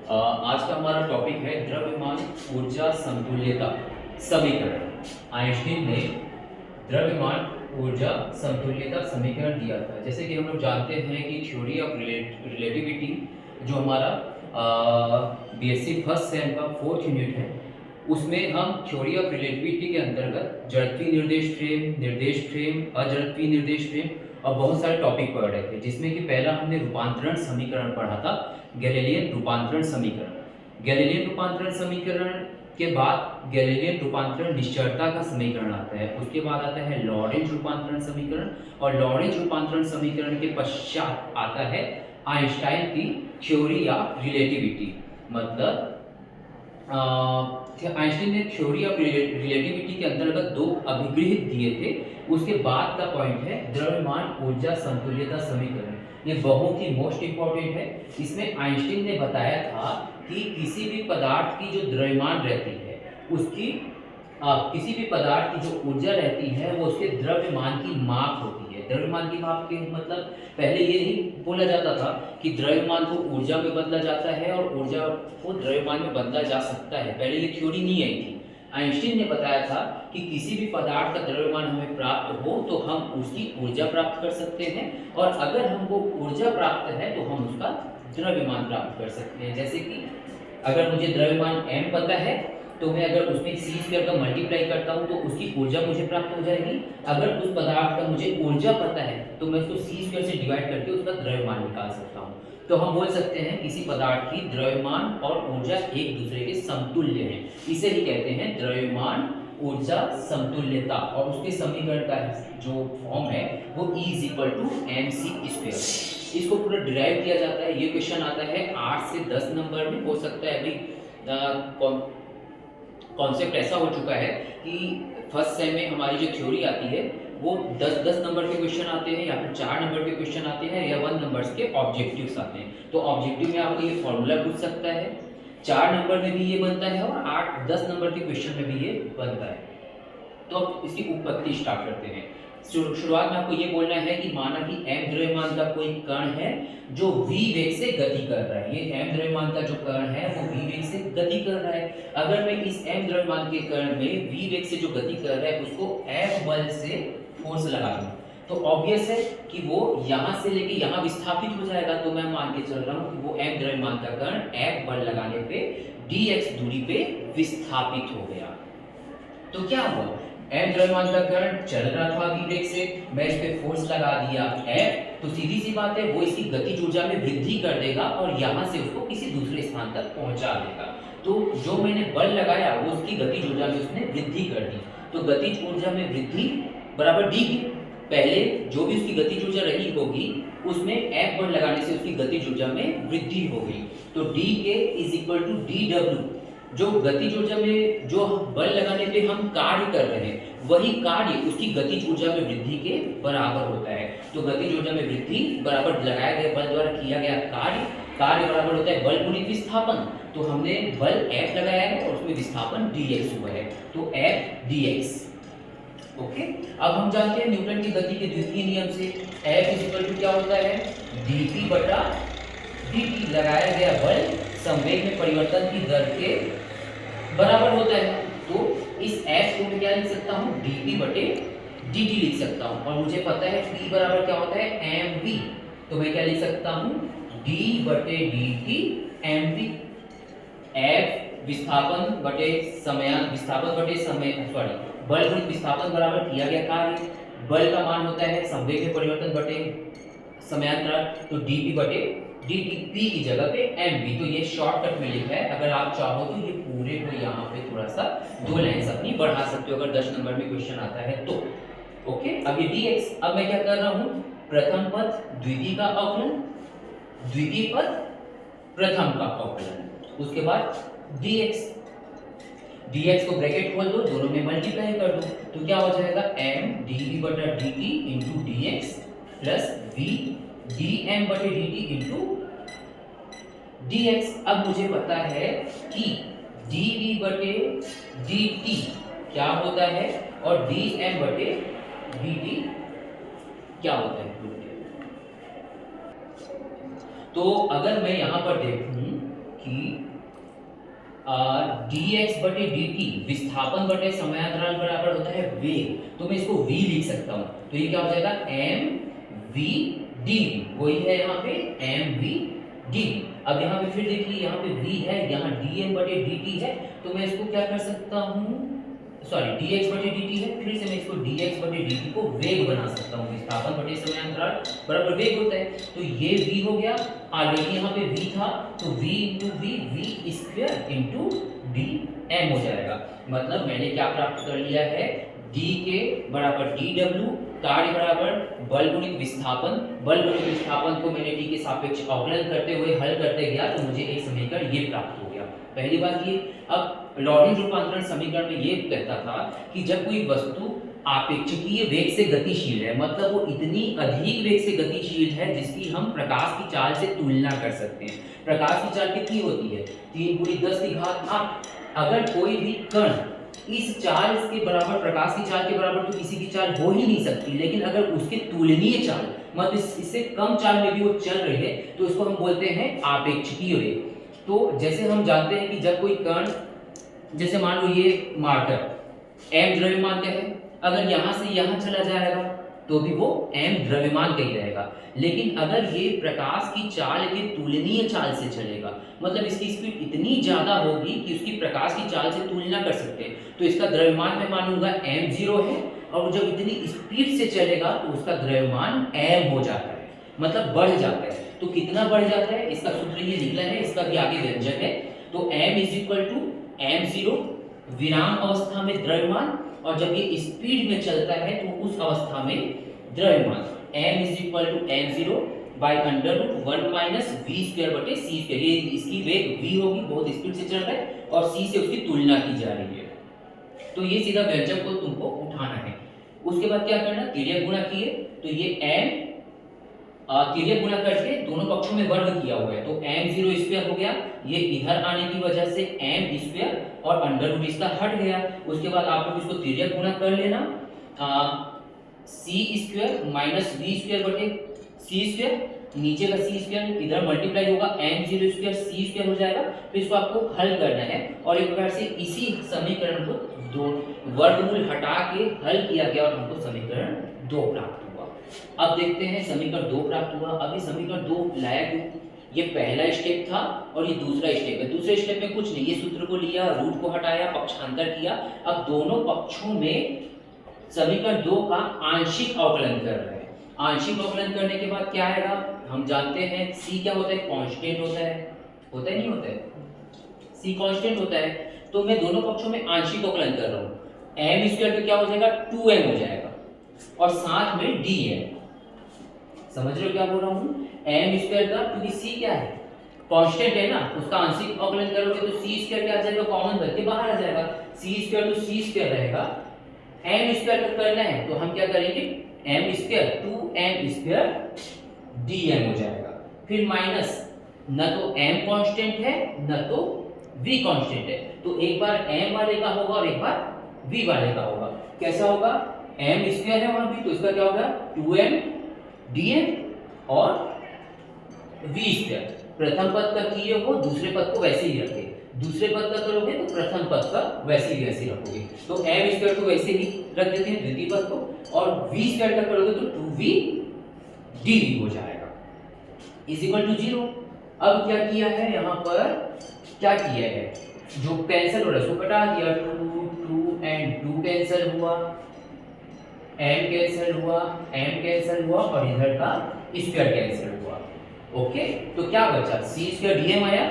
आज का हमारा टॉपिक है द्रव्यमान ऊर्जा समतुल्यता समीकरण। आइंस्टीन ने द्रव्यमान ऊर्जा समतुल्यता समीकरण दिया था। जैसे कि हम लोग जानते हैं कि थ्योरी ऑफ रिलेटिविटी जो हमारा बीएससी फर्स्ट सेम का 4th यूनिट है, उसमें हम थ्योरी ऑफ रिलेटिविटी के अंतर्गत जड़त्वीय निर्देश फ्रेम, अजड़त्वीय निर्देश फ्रेम और बहुत सारे टॉपिक पढ़ रहे थे, जिसमें कि पहला हमने रूपांतरण समीकरण पढ़ा था, गैलीलियन रूपांतरण समीकरण। गैलीलियन रूपांतरण समीकरण के बाद गैलीलियन रूपांतरण निश्चलता का समीकरण आता है, उसके बाद आता है लॉरेंज रूपांतरण समीकरण, और लॉरेंज रूपांतरण समीकरण के पश्चात आता है आइंस्टाइन की थ्योरी ऑफ रिलेटिविटी। मतलब आइंस्टीन ने थ्योरी ऑफ रिलेटिविटी के अंतर्गत 2 अभिगृहित दिए थे। उसके बाद का पॉइंट है द्रव्यमान ऊर्जा समतुल्यता समीकरण। ये बहुत ही मोस्ट इंपॉर्टेंट है। इसमें आइंस्टीन ने बताया था कि किसी भी पदार्थ की जो द्रव्यमान रहती है, उसकी किसी भी पदार्थ की जो ऊर्जा रहती है वो उसके द्रव्यमान की माप होती है। द्रव्यमान की माप के मतलब पहले ये नहीं बोला जाता था कि द्रव्यमान को ऊर्जा में बदला जाता है और ऊर्जा को द्रव्यमान में बदला जा सकता है, पहले ये थ्योरी नहीं आई थी। आइंस्टीन ने बताया था कि किसी भी पदार्थ का द्रव्यमान हमें प्राप्त हो तो हम उसकी ऊर्जा प्राप्त कर सकते हैं, और अगर हमको ऊर्जा प्राप्त है तो हम उसका द्रव्यमान प्राप्त कर सकते हैं। जैसे कि अगर मुझे द्रव्यमान m पता है तो मैं अगर उसमें c² का मल्टीप्लाई करता हूं तो उसकी ऊर्जा मुझे प्राप्त हो जाएगी। अगर उस पदार्थ का मुझे ऊर्जा पता है तो मैं उसको c² से डिवाइड करके उसका द्रव्यमान निकाल सकता हूं। तो हम बोल सकते हैं किसी पदार्थ की द्रव्यमान और ऊर्जा एक दूसरे के समतुल्य हैं। इसे ही कहते हैं द्रव्यमान ऊर्जा समतुल्यता, और उसके समीकरण का जो फॉर्म है वो E=mc²। इसको पूरा डिराइव किया जाता है। ये क्वेश्चन आता है 8 से 10 नंबर में, हो सकता है अभी कॉन्सेप्ट ऐसा हो चुका है कि फर्स्ट सेम में हमारी जो थ्योरी आती है वो 10-10 नंबर के क्वेश्चन आते हैं, या फिर 4 नंबर के क्वेश्चन आते हैं, या 1 नंबर्स के ऑब्जेक्टिव्स आते हैं। तो ऑब्जेक्टिव में आपको ये फॉर्मूला पूछ सकता है, 4 नंबर में भी ये बनता है, और 8-10 नंबर के क्वेश्चन में भी ये बनता है। तो अब इसकी उत्पत्ति स्टार्ट करते हैं। शुरुआत में आपको ये बोलना है कि माना कि m द्रव्यमान का कोई कण है जो v वेग से गति कर रहा है। ये m द्रव्यमान का जो कण है वो v वेग से गति कर रहा है। अगर मैं इस m द्रव्यमान के कण में v वेग से जो गति कर रहा है उसको F बल से फोर्स लगा दूं तो ऑब्वियस है कि वो यहाँ से लेके यहाँ विस्थापित हो जाएगा। तो मैं मान के चल रहा हूँ कि वो m द्रव्यमान का कण F बल लगाने पे dx दूरी पे विस्थापित हो गया। तो क्या हुआ, m द्रव्यमान का कण चल रहा था v वेग से, मैं इस पे फोर्स लगा दिया F, तो सीधी सी बात है वो इसकी गतिज ऊर्जा में वृद्धि कर देगा और यहाँ से उसको किसी दूसरे स्थान तक पहुंचा देगा। तो जो मैंने बल लगाया वो उसकी गतिज ऊर्जा में उसने वृद्धि कर दी। तो गतिज ऊर्जा में वृद्धि बराबर d की, पहले जो भी उसकी गतिज ऊर्जा रही होगी उसमें F बल लगाने से उसकी गतिज ऊर्जा में वृद्धि हो गई। तो dk=dw, जो गतिज ऊर्जा में जो बल लगाने पे हम कार्य कर रहे हैं वही कार्य उसकी गतिज ऊर्जा में वृद्धि के बराबर होता है। तो गतिज ऊर्जा में वृद्धि बराबर लगाए गए बल द्वारा किया गया कार्य बराबर होता है बल गुणित विस्थापन। तो हमने बल F लगाया है और उसमें विस्थापन dx हुआ है, तो F dx। ओके, अब हम जानते हैं न्यूटन की गति के द्वितीय नियम से F क्या होता है, dp/dt। लगाया गया बल संवेग में परिवर्तन की दर के बराबर होता है। तो इस F को मैं क्या लिख सकता हूँ, dp/dt लिख सकता हूँ, और मुझे पता है p बराबर क्या होता है, mv। तो मैं क्या लिख सकता हूँ, d/dt mv। F विस्थापन बटे समय बल गुणित विस्थापन बराबर किया गया कार्य, बल का मान होता है संवेग में परिवर्तन बटे समयांतराल, तो dp/dt, p की जगह पे mv। तो ये शॉर्टकट में लिखा है, अगर आप चाहो तो ये पूरे को यहाँ पे थोड़ा सा 2 लाइंस अपनी बढ़ा सकते हो अगर 10 नंबर में क्वेश्चन आता है तो। ओके, अब ये dx, अब मैं क्या कर रहा हूँ, प्रथम पद द्वितीय का अवकलन, द्वितीय पद प्रथम का अवकलन, उसके बाद dx को ब्रैकेट खोल दो, दोनों में मल्टीप्लाई कर दो, तो क्या हो जाएगा, m dv/dt into dx plus v dm/dt into dx। अब मुझे पता है कि dv/dt क्या होता है और dm/dt क्या होता है। तो अगर मैं यहां पर देखूं कि dx बटे dt विस्थापन बटे समयांतराल बराबर होता है वेग, तो मैं इसको v लिख सकता हूं। तो ये क्या हो जाएगा m v dv, वही है यहाँ पे m v dv। अब यहाँ पे फिर देखिए यहाँ पे v है, यहाँ dm बटे dt है, तो मैं इसको क्या कर सकता हूँ, सॉरी dx बटे dt है, फिर से मैं इसको dx बटे dt को वेग बना सकता हूँ। विस्थापन बटे समयांतराल बराबर वेग होता है, तो ये v हो गया, ऑलरेडी यहाँ पे v था, तो v into v v square into dm हो जाएगा। मतलब मैंने क्या प्राप्त कर लिया है, d के बराबर dw, कार्य बराबर बल गुणित विस्थापन, बल गुणित विस्थापन को मैंने t के सापेक्ष अवकलन करते हुए हल करते गया, तो मुझे एक समीकरण ये प्राप्त हो गया। पहली बात ये। अब लॉरेंट रूपांतरण समीकरण में ये कहता था कि जब कोई वस्तु आपेक्षिकीय वेग से गतिशील है, मतलब वो इतनी अधिक वेग से गतिशील है जिसकी हम प्रकाश की चाल से तुलना कर सकते हैं। प्रकाश की चाल कितनी होती है, 3×10⁸। अगर कोई भी कण इस चाल के बराबर, प्रकाश की चाल के बराबर तो किसी की चाल हो ही नहीं सकती, लेकिन अगर उसके तुलनीय चाल, मतलब इससे कम चाल में भी वो चल रही है, तो इसको हम बोलते हैं आपेक्षिकीय वेग। तो जैसे हम जानते हैं कि जब कोई कण, जैसे मान लो ये मार्कर m द्रव्यमान का है, अगर यहाँ से यहाँ चला जाएगा तो भी वो m द्रव्यमान का ही रहेगा, लेकिन अगर ये प्रकाश की चाल के तुलनीय चाल से चलेगा, मतलब इसकी स्पीड इतनी ज्यादा होगी कि उसकी प्रकाश की चाल से तुलना कर सकते हैं, तो इसका द्रव्यमान मैं मानूंगा m0 है, और जब इतनी स्पीड से चलेगा तो उसका द्रव्यमान m हो जाता है, मतलब बढ़ जाता है। तो कितना बढ़ जाता है, इसका सूत्र ये निकला है, इसका भी आगे व्यंजक है। तो m = m0 विराम अवस्था में द्रव्यमान, और जब ये स्पीड में चलता है तो उस अवस्था में द्रव्यमान। m = m0 बाई √1 - v² बटे c²। ये इसकी वेग v होगी, बहुत स्पीड से चल रहा है, और c से उसकी तुलना की जा रही है। तो ये सीधा व्यंजक को तुमको उठाना है। उसके बाद क्या करना, तिर्यक गुणा किए, तो ये m तिर्यक गुणा करके दोनों पक्षों में वर्ग किया हुआ है, तो m0² हो गया, ये इधर आने की वजह से m² और अंडर इसका हट गया। उसके बाद आप लोग इसको तिर्यक गुणा कर लेना, c² माइनस v² बटे c², नीचे का c² इधर मल्टीप्लाई होगा, m0² c² हो जाएगा। तो इसको आपको हल करना है, और एक प्रकार से इसी समीकरण को दो वर्गमूल हटा के हल किया गया, और हमको समीकरण 2 प्राप्त हुआ। अब देखते हैं समीकरण 2 प्राप्त हुआ। अभी समीकरण 2 लाया क्यों, ये पहला स्टेप था और ये दूसरा स्टेप है। दूसरे स्टेप में कुछ नहीं, ये सूत्र को लिया, रूट को हटाया, पक्षांतर किया। अब दोनों पक्षों में समीकरण 2 का आंशिक अवकलन कर रहे हैं। आंशिक अवकलन करने के बाद क्या आएगा, हम जानते हैं c क्या होता है, कांस्टेंट होता है, होता है नहीं होता है, c कांस्टेंट होता है। तो मैं दोनों पक्षों में आंशिक अवकलन कर रहा हूँ, m² तो क्या हो जाएगा, 2m हो जाएगा, और साथ में dm। समझ रहे हो क्या बोल रहा हूँ, m² का, क्योंकि c क्या है, कांस्टेंट है ना, उसका आंशिक अवकलन करोगे तो c² क्या आ जाएगा, कॉमन करके बाहर आ जाएगा, c² तो c² रहेगा, m² का करना है तो हम क्या करेंगे, m² 2m² dm हो जाएगा। फिर माइनस, न तो m कांस्टेंट है न तो v कांस्टेंट है, तो एक बार m वाले का होगा और एक बार v वाले का होगा। कैसा होगा, m² है वहां भी, तो इसका क्या होगा, 2m dm और v²। प्रथम पद का किए हो, दूसरे पद को वैसे ही रखे, दूसरे पद का करोगे तो प्रथम पद का वैसे ही रखोगे। तो m² को वैसे ही रख देते हैं द्वितीय पद को, और v² का करोगे तो 2v dv हो जाएगा = 0। अब क्या किया है, यहाँ पर क्या किया है, जो कैंसिल हो रहा है उसको कटा दिया, 2 एंड 2 कैंसिल हुआ, m कैंसिल हुआ, m कैंसिल हुआ, और इधर का स्क्वायर कैंसिल हुआ। ओके, तो क्या बचा, c² dm आया,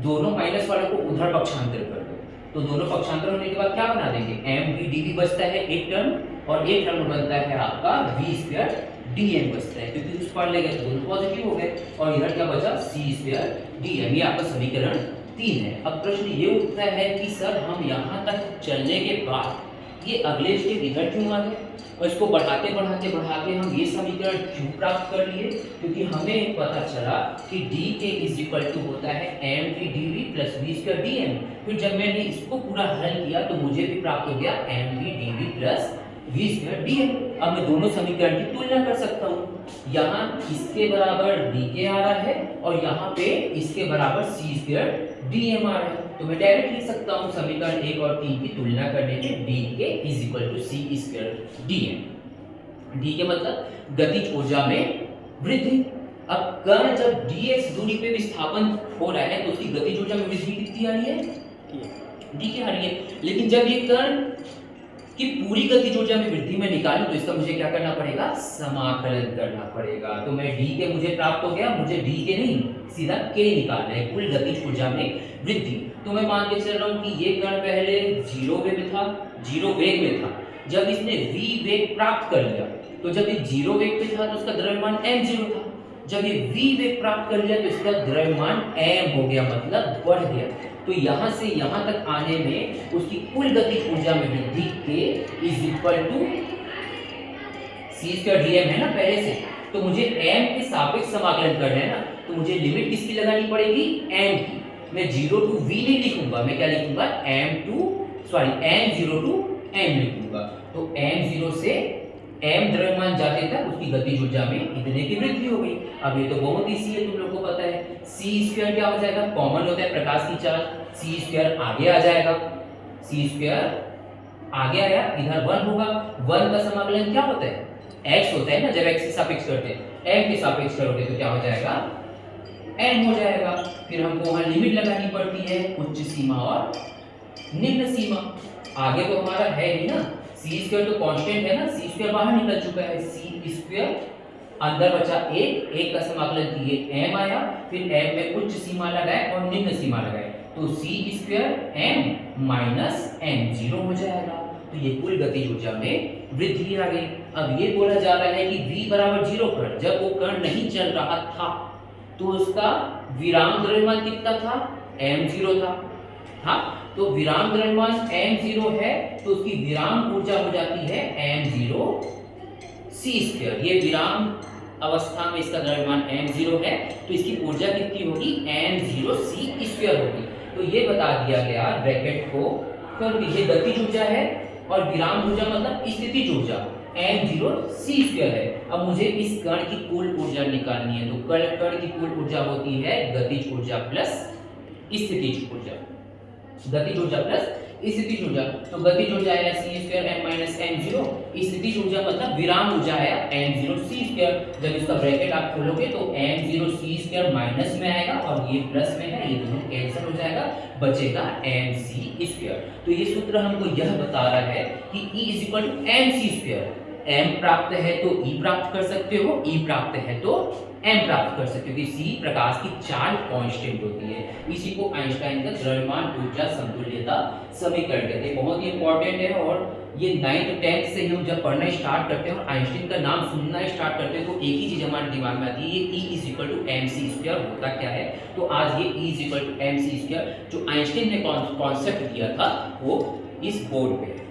दोनों माइनस वालों को उधर पक्षांतर कर दो, तो दोनों पक्षांतर होने के बाद क्या बना देंगे, mv dv बचता है एक टर्म, और एक टर्म बनता है आपका v² dm बचता है, क्योंकि उस पार ले गए तो दोनों पॉजिटिव हो गए, और इधर क्या बचा, c² dm। ये आपका समीकरण 3 है। अब प्रश्न ये उठता है कि सर हम यहाँ तक चलने के बाद ये अगले स्टेप इधर क्यों आ गए, और इसको बढ़ाते बढ़ाते बढ़ाते हम ये समीकरण क्यों प्राप्त कर लिए, क्योंकि हमें पता चला कि dk होता है mv dv plus v² dm। फिर जब मैंने इसको पूरा हल किया तो मुझे भी प्राप्त हो गया mv dv plus v square dm। अब मैं दोनों समीकरण की तुलना कर सकता हूँ। यहाँ इसके बराबर dk आ रहा है और यहाँ पे इसके बराबर c स्क्वायर dm आ रहा है। तो मैं डायरेक्ट लिख सकता हूँ समीकरण 1 और 3 की तुलना करने पे dk is equal to c square dm। dk मतलब गतिज ऊर्जा में वृद्धि। अब कण जब dx दूरी पे विस्थापन हो रहा है तो उसकी गतिज ऊर्जा में वृद्धि कितनी आ रही है? dk आ रही है। लेकिन जब ये कण की पूरी गतिज ऊर्जा में वृद्धि में निकालूं तो इसका मुझे क्या करना पड़ेगा? समाकलन करना पड़ेगा। तो मैं dk मुझे प्राप्त हो गया, मुझे dk नहीं सीधा k निकालना है, कुल गतिज ऊर्जा में वृद्धि। तो मैं मान के चल रहा हूं कि ये कण पहले 0 वेग में था, 0 वेग में था। जब इसने v वेग प्राप्त कर लिया तो जब ये 0 वेग पे था तो उसका द्रव्यमान m0 था। जब ये v वेग प्राप्त कर लिया तो इसका द्रव्यमान m हो गया, मतलब बढ़ गया। तो यहां से यहां तक आने में उसकी कुल गतिज ऊर्जा में वृद्धि k is equal to c square dm है ना पहले से। तो मुझे m के सापेक्ष समाकलन करना है ना, तो मुझे लिमिट किसकी लगानी पड़ेगी? m की। मैं 0 टू v नहीं लिखूंगा, मैं क्या लिखूंगा? m0 टू m लिखूंगा। तो m0 से m द्रव्यमान जाते तक उसकी गतिज ऊर्जा में इतने की वृद्धि हो गई। अब ये तो बहुत इजी है, तुम लोग को पता है। c स्क्वायर क्या हो जाएगा? कॉमन होता है प्रकाश की चाल, c स्क्वायर आगे आ जाएगा, c स्क्वायर आगे आया, इधर 1 होगा। 1 का समाकलन क्या होता है? x होता है ना, जब x के सापेक्ष करते हैं, m के सापेक्ष करोगे तो क्या हो जाएगा? n हो जाएगा। फिर हमको वहां लिमिट लगानी पड़ती है, उच्च सीमा और निम्न सीमा। आगे तो हमारा है ही ना, c स्क्वायर तो कांस्टेंट है ना, c स्क्वायर बाहर निकल चुका है, c स्क्वायर अंदर बचा 1 का समाकलन किए m आया, फिर m में उच्च सीमा लगाए और निम्न सीमा लगाए, तो c square m minus m0 हो जाएगा। तो ये कुल गतिज ऊर्जा में वृद्धि आ गई। अब ये बोला जा रहा है कि v बराबर 0 पर जब वो कण नहीं चल रहा था तो उसका विराम द्रव्यमान कितना था? m0 था। हाँ, तो विराम द्रव्यमान m0 है तो उसकी विराम ऊर्जा हो जाती है m0 c स्क्वायर। ये विराम अवस्था में इसका द्रव्यमान m0 है तो इसकी ऊर्जा कितनी होगी? m0 c स्क्वायर होगी। तो ये बता दिया गया ब्रैकेट को कर, ये गतिज ऊर्जा है और विराम ऊर्जा मतलब स्थितिज ऊर्जा m0 c स्क्वायर है। अब मुझे इस कण की कुल ऊर्जा निकालनी है, तो कण की कुल ऊर्जा होती है गतिज ऊर्जा प्लस स्थितिज ऊर्जा, गतिज ऊर्जा प्लस स्थितिज ऊर्जा। तो गतिज ऊर्जा आया c square m minus m0, स्थितिज ऊर्जा मतलब विराम ऊर्जा आया m0 c स्क्वायर। जब इसका ब्रैकेट आप खोलोगे तो m0 c स्क्वायर माइनस में आएगा और ये प्लस में है, ये दोनों कैंसिल हो जाएगा, बचेगा mc स्क्वायर। तो ये सूत्र हमको यह बता रहा है कि E is equal to mc square. m प्राप्त है तो E प्राप्त कर सकते हो, E प्राप्त है तो m प्राप्त कर सकते हो। C प्रकाश की चाल कांस्टेंट होती है। इसी को आइंस्टाइन का द्रव्यमान ऊर्जा समतुल्यता समीकरण कहते हैं। बहुत ही इंपॉर्टेंट है और ये 9th 10th से ही हम जब पढ़ना स्टार्ट करते हैं और आइंस्टाइन का नाम सुनना स्टार्ट करते हैं तो एक ही चीज हमारे दिमाग में आती है, ये E is equal to mc square होता क्या है। तो आज ये E is equal to mc square जो आइंस्टाइन ने कॉन्सेप्ट दिया था वो इस बोर्ड पे है।